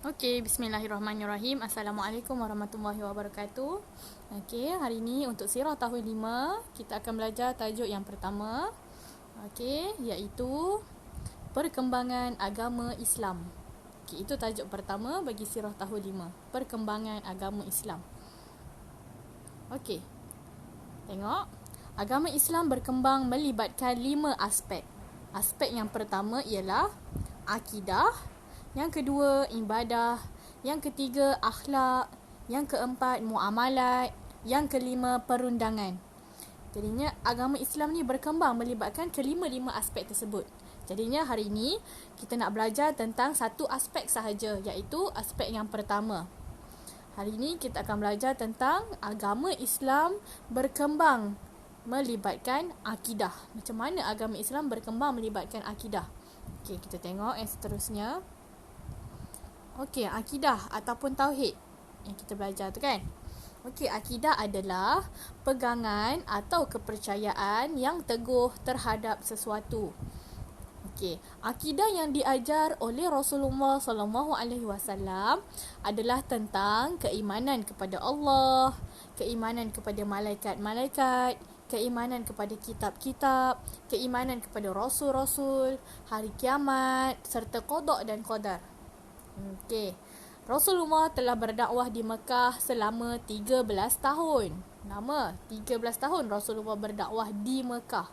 Okey, bismillahirrahmanirrahim. Assalamualaikum warahmatullahi wabarakatuh. Okey, hari ini untuk sirah tahun 5, kita akan belajar tajuk yang pertama. Okey, iaitu perkembangan agama Islam. Okey, itu tajuk pertama bagi sirah tahun 5, perkembangan agama Islam. Okey, tengok. Agama Islam berkembang melibatkan 5 aspek. Aspek yang pertama ialah akidah, yang kedua ibadah, yang ketiga akhlak, yang keempat muamalat, yang kelima perundangan. Jadinya agama Islam ni berkembang melibatkan kelima-lima aspek tersebut. Jadinya hari ini kita nak belajar tentang satu aspek sahaja, iaitu aspek yang pertama. Hari ini kita akan belajar tentang agama Islam berkembang melibatkan akidah. Macam mana agama Islam berkembang melibatkan akidah? Okey, kita tengok yang seterusnya. Okey, akidah ataupun tauhid yang kita belajar tu kan. Okey, akidah adalah pegangan atau kepercayaan yang teguh terhadap sesuatu. Okey, akidah yang diajar oleh Rasulullah SAW adalah tentang keimanan kepada Allah, keimanan kepada malaikat-malaikat, keimanan kepada kitab-kitab, keimanan kepada rasul-rasul, hari kiamat serta qada dan qadar. Okey. Rasulullah telah berdakwah di Mekah selama 13 tahun. Nama 13 tahun Rasulullah berdakwah di Mekah.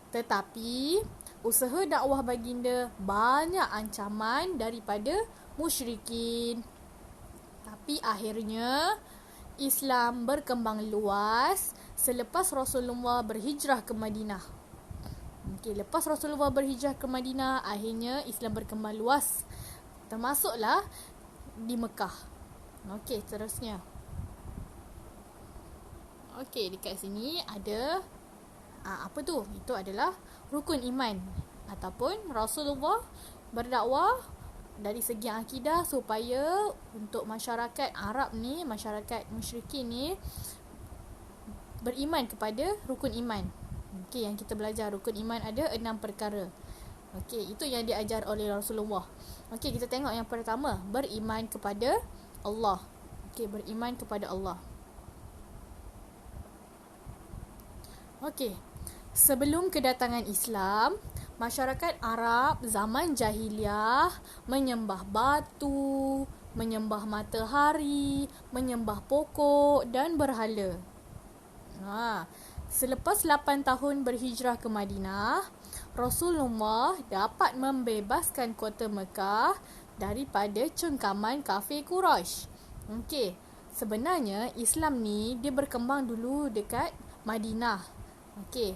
Tetapi usaha dakwah baginda banyak ancaman daripada musyrikin. Tapi akhirnya Islam berkembang luas selepas Rasulullah berhijrah ke Madinah. Okey, lepas Rasulullah berhijrah ke Madinah, akhirnya Islam berkembang luas, termasuklah di Mekah. Okey, seterusnya. Okey, dekat sini ada apa tu? Itu adalah rukun iman ataupun Rasulullah berdakwah dari segi akidah supaya untuk masyarakat Arab ni, masyarakat musyrikin ni beriman kepada rukun iman. Okey, yang kita belajar rukun iman ada 6 perkara. Okey, itu yang diajar oleh Rasulullah. Okey, kita tengok yang pertama, beriman kepada Allah. Okey, beriman kepada Allah. Okey, sebelum kedatangan Islam, masyarakat Arab zaman jahiliah menyembah batu, menyembah matahari, menyembah pokok dan berhala. Selepas 8 tahun berhijrah ke Madinah, Rasulullah dapat membebaskan kota Mekah daripada cengkaman kafir Quraisy. Okey, sebenarnya Islam ni dia berkembang dulu dekat Madinah. Okey.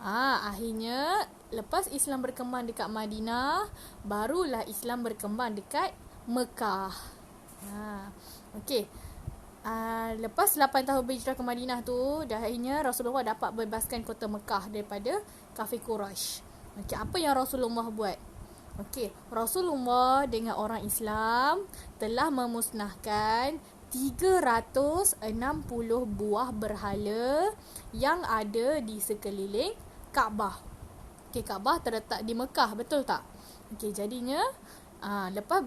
Akhirnya lepas Islam berkembang dekat Madinah, barulah Islam berkembang dekat Mekah. Okey. Lepas 8 tahun berhijrah ke Madinah tu, dah akhirnya Rasulullah dapat bebaskan kota Mekah daripada kafir Quraisy. Okey, apa yang Rasulullah buat? Okey, Rasulullah dengan orang Islam telah memusnahkan 360 buah berhala yang ada di sekeliling Kaabah. Okey, Kaabah terletak di Mekah, betul tak? Okey, jadinya lepas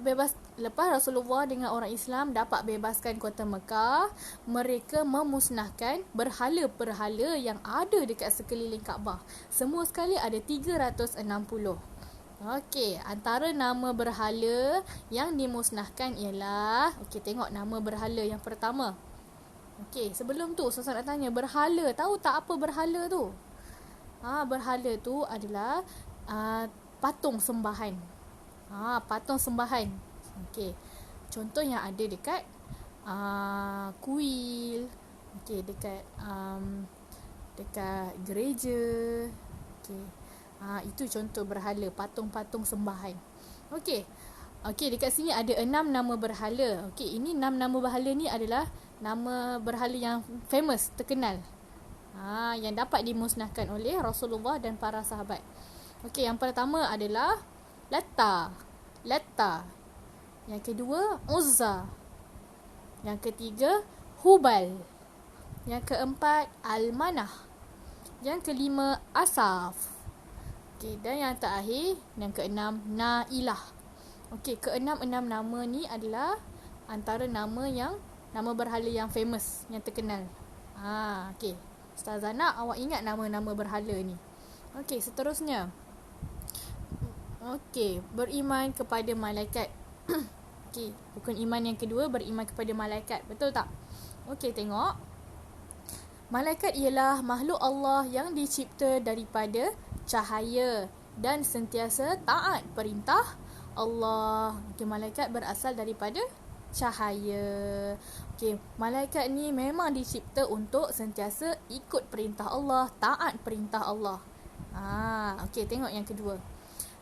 Rasulullah dengan orang Islam dapat bebaskan kota Mekah, mereka memusnahkan berhala-berhala yang ada dekat sekeliling Kaabah. Semua sekali ada 360. Okey, antara nama berhala yang dimusnahkan ialah, okey, tengok nama berhala yang pertama. Okey, sebelum tu saya nak tanya, berhala, tahu tak apa berhala tu? Berhala tu adalah patung sembahan. Patung sembahan. Okey. Contoh yang ada dekat kuil, okey, dekat gereja. Okey. Itu contoh berhala, patung-patung sembahan. Okey. Okey, dekat sini ada 6 nama berhala. Okey, ini 6 nama berhala ni adalah nama berhala yang famous, terkenal. Yang dapat dimusnahkan oleh Rasulullah dan para sahabat. Okey, yang pertama adalah Latta. Yang kedua, Uzza. Yang ketiga, Hubal. Yang keempat, Al-Manah. Yang kelima, Asaf. Okey, dan yang terakhir, yang keenam, Nailah. Okey, keenam-enam nama ni adalah antara nama berhala yang famous, yang terkenal. Okey. Ustazah nak awak ingat nama-nama berhala ni. Okey, seterusnya. Okey, beriman kepada malaikat. Okey, rukun iman yang kedua, beriman kepada malaikat. Betul tak? Okey, tengok. Malaikat ialah makhluk Allah yang dicipta daripada cahaya dan sentiasa taat perintah Allah. Okey, malaikat berasal daripada cahaya. Okey, malaikat ni memang dicipta untuk sentiasa ikut perintah Allah, taat perintah Allah. Okey, tengok yang kedua.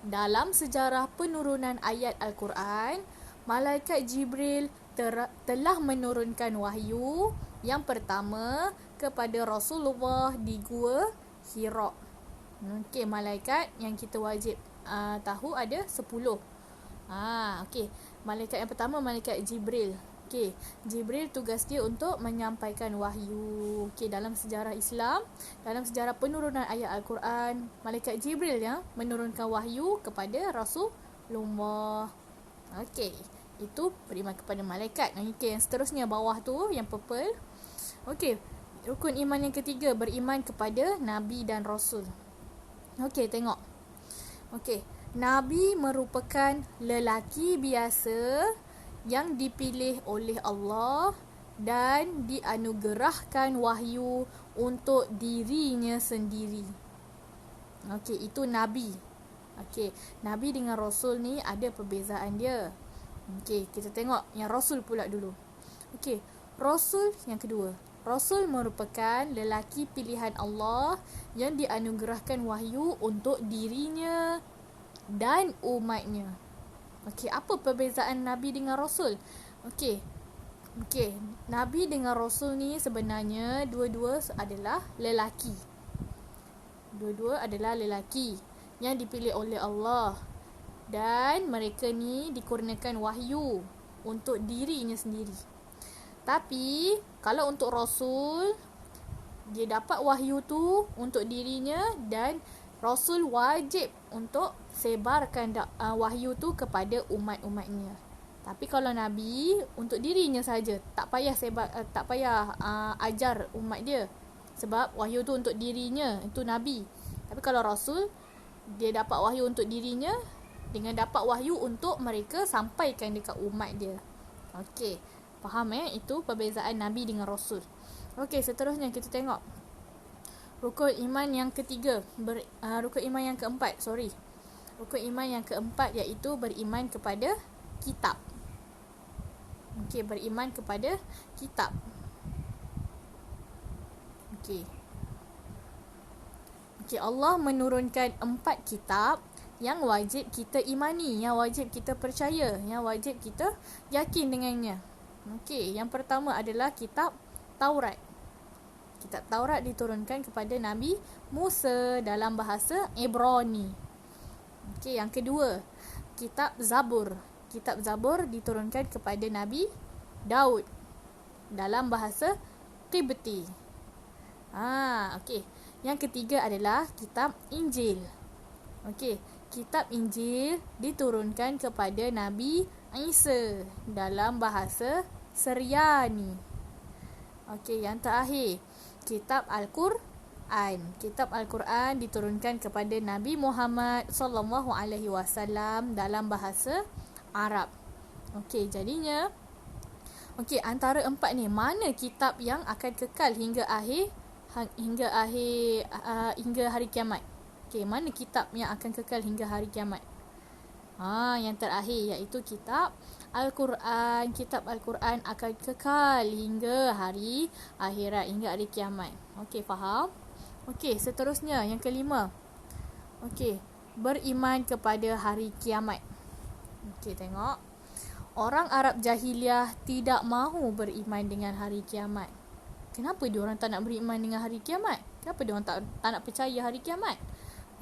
Dalam sejarah penurunan ayat Al-Quran, malaikat Jibril telah menurunkan wahyu yang pertama kepada Rasulullah di Gua Hira. Okey, malaikat yang kita wajib tahu ada 10. Okey, malaikat yang pertama malaikat Jibril. Okey, Jibril tugas dia untuk menyampaikan wahyu. Okey, dalam sejarah Islam, dalam sejarah penurunan ayat Al-Quran, malaikat Jibril yang menurunkan wahyu kepada Rasulullah. Okey, itu beriman kepada malaikat. Okey, yang seterusnya bawah tu yang purple. Okey, rukun iman yang ketiga, beriman kepada nabi dan rasul. Okey, tengok. Okey, nabi merupakan lelaki biasa yang dipilih oleh Allah dan dianugerahkan wahyu untuk dirinya sendiri. Okey, itu nabi. Okey, nabi dengan rasul ni ada perbezaan dia. Okey, kita tengok yang rasul pula dulu. Okey, rasul yang kedua. Rasul merupakan lelaki pilihan Allah yang dianugerahkan wahyu untuk dirinya dan umatnya. Okey, apa perbezaan nabi dengan rasul? Okey, nabi dengan rasul ni sebenarnya dua-dua adalah lelaki. Dua-dua adalah lelaki yang dipilih oleh Allah, dan mereka ni dikurniakan wahyu untuk dirinya sendiri. Tapi kalau untuk rasul, dia dapat wahyu tu untuk dirinya dan rasul wajib untuk sebarkan wahyu tu kepada umat-umatnya. Tapi kalau nabi, untuk dirinya saja, tak payah ajar umat dia, sebab wahyu tu untuk dirinya, itu nabi. Tapi kalau rasul, dia dapat wahyu untuk dirinya dengan dapat wahyu untuk mereka sampaikan dekat umat dia. Okey, faham itu perbezaan nabi dengan rasul. Okey, seterusnya kita tengok rukun iman yang ketiga, rukun iman yang keempat, Rukun iman yang keempat iaitu beriman kepada kitab. Okey, beriman kepada kitab. Okey, Allah menurunkan 4 kitab yang wajib kita imani, yang wajib kita percaya, yang wajib kita yakin dengannya. Okey, yang pertama adalah kitab Taurat. Kitab Taurat diturunkan kepada Nabi Musa dalam bahasa Ibrani. Okey, yang kedua, kitab Zabur. Kitab Zabur diturunkan kepada Nabi Daud dalam bahasa Qibti. Okey. Yang ketiga adalah kitab Injil. Okey, kitab Injil diturunkan kepada Nabi Isa dalam bahasa Syriani. Okey, yang terakhir, kitab Al-Quran. Kitab Al-Quran diturunkan kepada Nabi Muhammad sallallahu alaihi wasallam dalam bahasa Arab. Okey, jadinya antara 4 ni, mana kitab yang akan kekal hingga hari kiamat? Okey, mana kitab yang akan kekal hingga hari kiamat? Yang terakhir iaitu kitab Al-Quran. Kitab Al-Quran akan kekal hingga hari akhirat, hingga hari kiamat. Okey, faham? Okey, seterusnya yang kelima. Okey, beriman kepada hari kiamat. Okey, tengok. Orang Arab jahiliah tidak mahu beriman dengan hari kiamat. Kenapa diorang tak nak beriman dengan hari kiamat? Kenapa diorang tak nak percaya hari kiamat?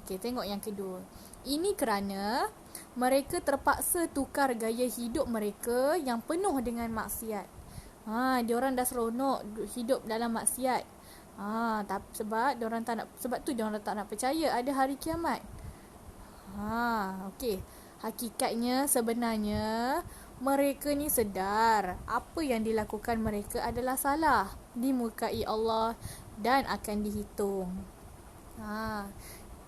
Okey, tengok yang kedua. Ini kerana mereka terpaksa tukar gaya hidup mereka yang penuh dengan maksiat. Diorang dah seronok hidup dalam maksiat. Sebab tu diorang tak nak percaya ada hari kiamat. Okey. Hakikatnya sebenarnya mereka ni sedar apa yang dilakukan mereka adalah salah, dimukai Allah dan akan dihitung.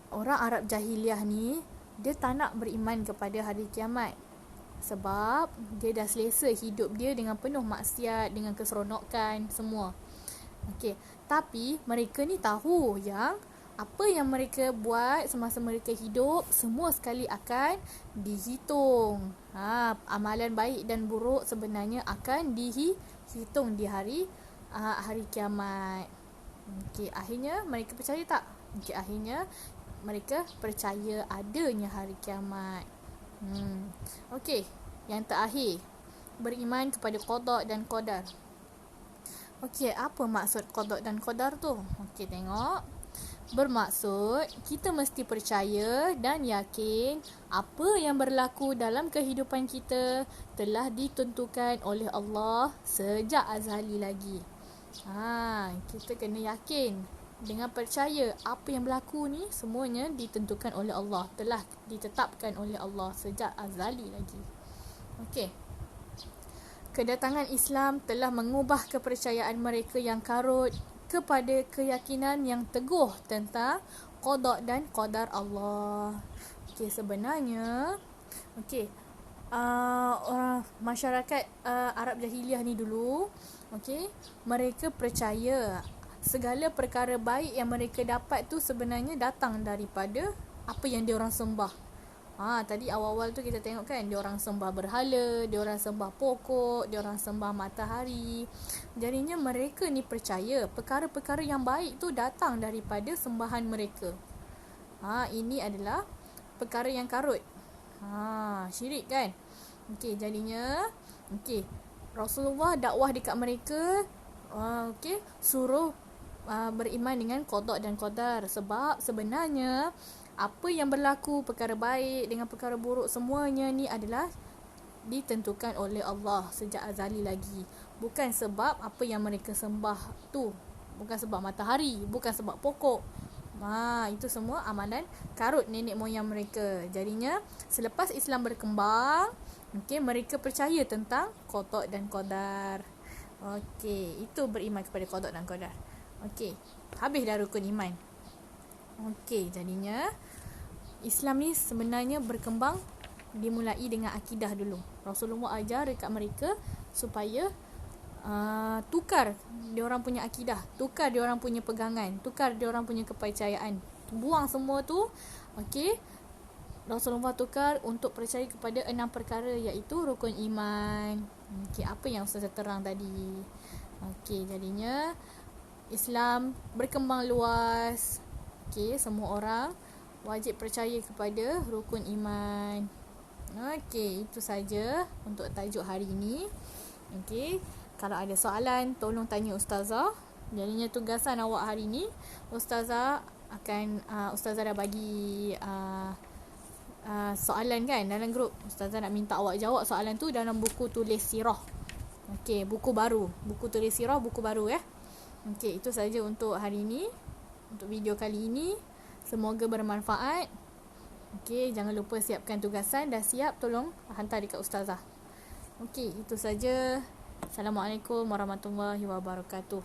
Orang Arab jahiliah ni dia tak nak beriman kepada hari kiamat. Sebab dia dah selesa hidup dia dengan penuh maksiat, dengan keseronokan, semua. Okey, tapi mereka ni tahu yang apa yang mereka buat semasa mereka hidup semua sekali akan dihitung. Amalan baik dan buruk sebenarnya akan dihitung di hari kiamat. Okey, akhirnya mereka percaya tak? Okey, akhirnya mereka percaya adanya hari kiamat. Okey, yang terakhir, beriman kepada qada dan qadar. Okey, apa maksud qada dan qadar tu? Okey, tengok. Bermaksud kita mesti percaya dan yakin apa yang berlaku dalam kehidupan kita telah ditentukan oleh Allah sejak azali lagi. Kita kena yakin dengan percaya apa yang berlaku ni semuanya ditentukan oleh Allah, telah ditetapkan oleh Allah sejak azali lagi. Okey. Kedatangan Islam telah mengubah kepercayaan mereka yang karut kepada keyakinan yang teguh tentang qada dan qadar Allah. Okey, sebenarnya orang masyarakat Arab jahiliah ni dulu, mereka percaya segala perkara baik yang mereka dapat tu sebenarnya datang daripada apa yang diorang sembah. Tadi awal-awal tu kita tengok kan, diorang sembah berhala, diorang sembah pokok, diorang sembah matahari. Jadinya mereka ni percaya perkara-perkara yang baik tu datang daripada sembahan mereka. Ini adalah perkara yang karut. Syirik kan? Jadinya Rasulullah dakwah dekat mereka, suruh beriman dengan qada dan qadar. Sebab sebenarnya apa yang berlaku, perkara baik dengan perkara buruk, semuanya ni adalah ditentukan oleh Allah sejak azali lagi. Bukan sebab apa yang mereka sembah tu, bukan sebab matahari, bukan sebab pokok. Itu semua amalan karut nenek moyang mereka. Jadinya selepas Islam berkembang, mereka percaya tentang qada dan qadar. Itu beriman kepada qada dan qadar. Habis dah rukun iman. Jadinya Islam ni sebenarnya berkembang dimulai dengan akidah dulu. Rasulullah ajar dekat mereka supaya tukar diorang punya akidah, tukar diorang punya pegangan, tukar diorang punya kepercayaan. Buang semua tu. Rasulullah tukar untuk percaya kepada 6 perkara, iaitu rukun iman. Apa yang Ustazah terang tadi. Jadinya Islam berkembang luas. Semua orang wajib percaya kepada rukun iman. Itu saja untuk tajuk hari ini. Kalau ada soalan, tolong tanya Ustazah. Jadinya tugasan awak hari ni, Ustazah dah bagi soalan kan dalam grup. Ustazah nak minta awak jawab soalan tu dalam buku tulis sirah. Buku baru, buku tulis sirah, buku baru ya. Itu saja untuk hari ini, untuk video kali ini. Semoga bermanfaat. Jangan lupa siapkan tugasan. Dah siap, tolong hantar dekat Ustazah. Itu saja. Assalamualaikum warahmatullahi wabarakatuh.